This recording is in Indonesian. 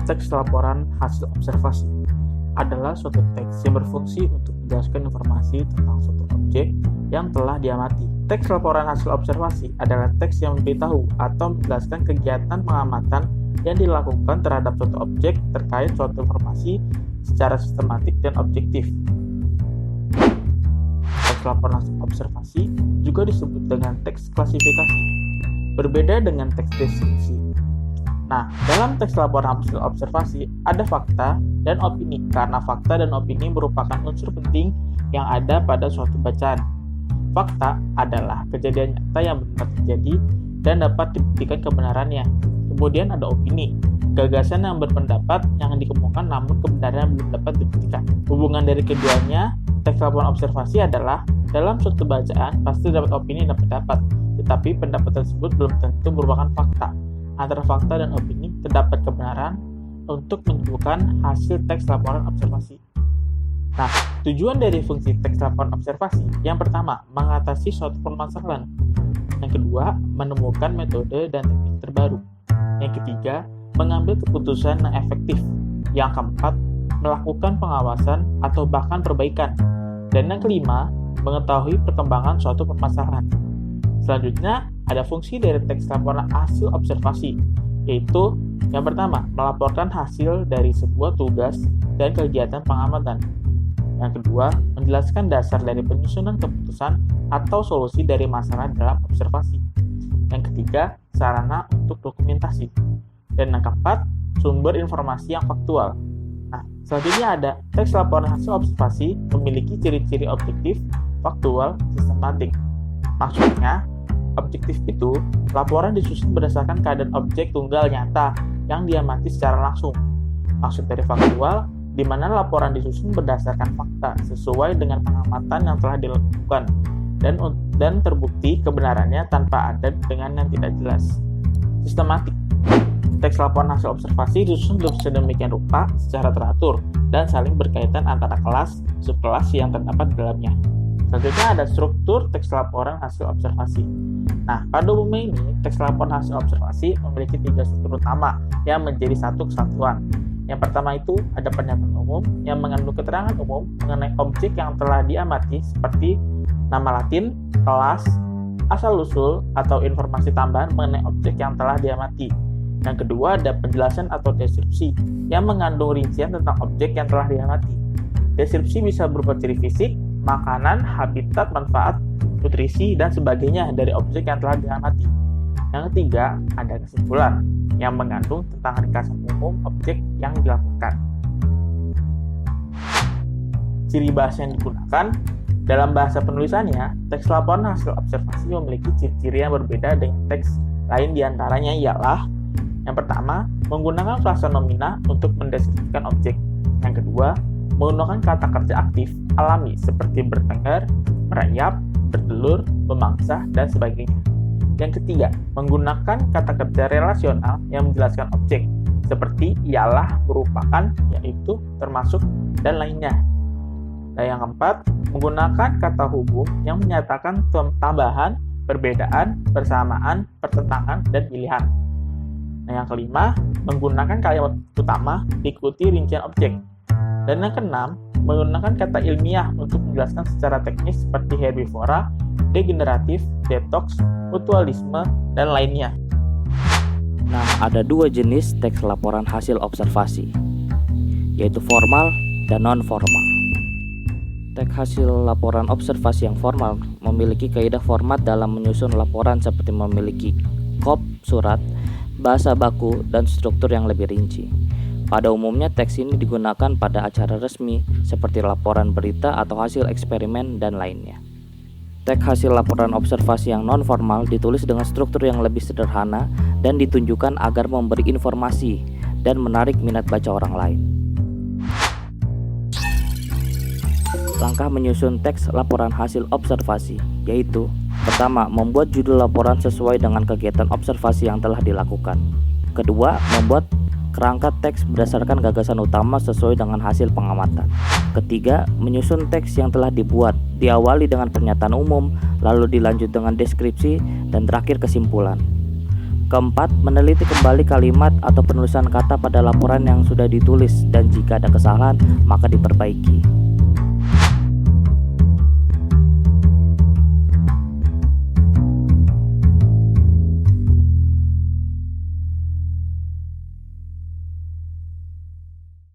Teks laporan hasil observasi adalah suatu teks yang berfungsi untuk menjelaskan informasi tentang suatu objek yang telah diamati. Teks laporan hasil observasi adalah teks yang memberitahu atau menjelaskan kegiatan pengamatan yang dilakukan terhadap suatu objek terkait suatu informasi secara sistematik dan objektif. Teks laporan hasil observasi juga disebut dengan teks klasifikasi, berbeda dengan teks deskripsi. Nah, dalam teks laporan hasil observasi ada fakta dan opini, karena fakta dan opini merupakan unsur penting yang ada pada suatu bacaan. Fakta adalah kejadian nyata yang benar terjadi dan dapat dibuktikan kebenarannya. Kemudian ada opini, gagasan yang berpendapat yang dikemukakan namun kebenarannya belum dapat dibuktikan. Hubungan dari keduanya, teks laporan observasi adalah dalam suatu bacaan pasti dapat opini dan pendapat, tetapi pendapat tersebut belum tentu merupakan fakta. Antara fakta dan opini terdapat kebenaran untuk menentukan hasil teks laporan observasi. Nah, tujuan dari fungsi teks laporan observasi yang pertama, mengatasi suatu permasalahan. Yang kedua, menemukan metode dan teknik terbaru. Yang ketiga, mengambil keputusan yang efektif. Yang keempat, melakukan pengawasan atau bahkan perbaikan. Dan yang kelima, mengetahui perkembangan suatu permasalahan. Selanjutnya, ada fungsi dari teks laporan hasil observasi, yaitu yang pertama, melaporkan hasil dari sebuah tugas dan kegiatan pengamatan. Yang kedua, menjelaskan dasar dari penyusunan keputusan atau solusi dari masalah dalam observasi. Yang ketiga, sarana untuk dokumentasi. Dan yang keempat, sumber informasi yang faktual. Nah, selanjutnya ada teks laporan hasil observasi memiliki ciri-ciri objektif, faktual, sistematik. Maksudnya, objektif itu laporan disusun berdasarkan keadaan objek tunggal nyata yang diamati secara langsung. Maksud dari faktual, di mana laporan disusun berdasarkan fakta sesuai dengan pengamatan yang telah dilakukan dan terbukti kebenarannya tanpa ada dengan yang tidak jelas. Sistematik. Teks laporan hasil observasi disusun sedemikian rupa secara teratur dan saling berkaitan antara kelas, subkelas yang terdapat di dalamnya. Selanjutnya ada struktur teks laporan hasil observasi. Nah, pada umumnya ini, teks laporan hasil observasi memiliki 3 struktur utama yang menjadi satu kesatuan. Yang pertama itu ada pernyataan umum yang mengandung keterangan umum mengenai objek yang telah diamati seperti nama latin, kelas, asal-usul, atau informasi tambahan mengenai objek yang telah diamati. Yang kedua ada penjelasan atau deskripsi yang mengandung rincian tentang objek yang telah diamati. Deskripsi bisa berupa ciri fisik, makanan, habitat, manfaat, nutrisi, dan sebagainya dari objek yang telah diamati. Yang ketiga, ada kesimpulan yang mengandung tentang ringkasan umum objek yang dilakukan. Ciri bahasa yang digunakan dalam bahasa penulisannya, teks laporan hasil observasi memiliki ciri-ciri yang berbeda dengan teks lain diantaranya ialah yang pertama, menggunakan frasa nomina untuk mendeskripsikan objek. Yang kedua, menggunakan kata kerja aktif alami seperti bertengger, merayap, bertelur, memangsa, dan sebagainya. Yang ketiga, menggunakan kata kerja relasional yang menjelaskan objek seperti ialah, merupakan, yaitu, termasuk, dan lainnya. Dan yang keempat, menggunakan kata hubung yang menyatakan tambahan, perbedaan, persamaan, pertentangan, dan pilihan. Nah, yang kelima, menggunakan kalimat utama diikuti rincian objek. Dan yang keenam, menggunakan kata ilmiah untuk menjelaskan secara teknis seperti herbivora, degeneratif, detox, mutualisme, dan lainnya. Nah, ada 2 jenis teks laporan hasil observasi, yaitu formal dan non-formal. Teks hasil laporan observasi yang formal memiliki kaidah format dalam menyusun laporan seperti memiliki kop surat, bahasa baku, dan struktur yang lebih rinci. Pada umumnya teks ini digunakan pada acara resmi seperti laporan berita atau hasil eksperimen dan lainnya. Teks hasil laporan observasi yang non-formal ditulis dengan struktur yang lebih sederhana dan ditunjukkan agar memberi informasi dan menarik minat baca orang lain. Langkah menyusun teks laporan hasil observasi yaitu: pertama, membuat judul laporan sesuai dengan kegiatan observasi yang telah dilakukan. Kedua, membuat kerangka teks berdasarkan gagasan utama sesuai dengan hasil pengamatan. Ketiga, menyusun teks yang telah dibuat, diawali dengan pernyataan umum, lalu dilanjut dengan deskripsi, dan terakhir kesimpulan. Keempat, meneliti kembali kalimat atau penulisan kata pada laporan yang sudah ditulis dan jika ada kesalahan maka diperbaiki.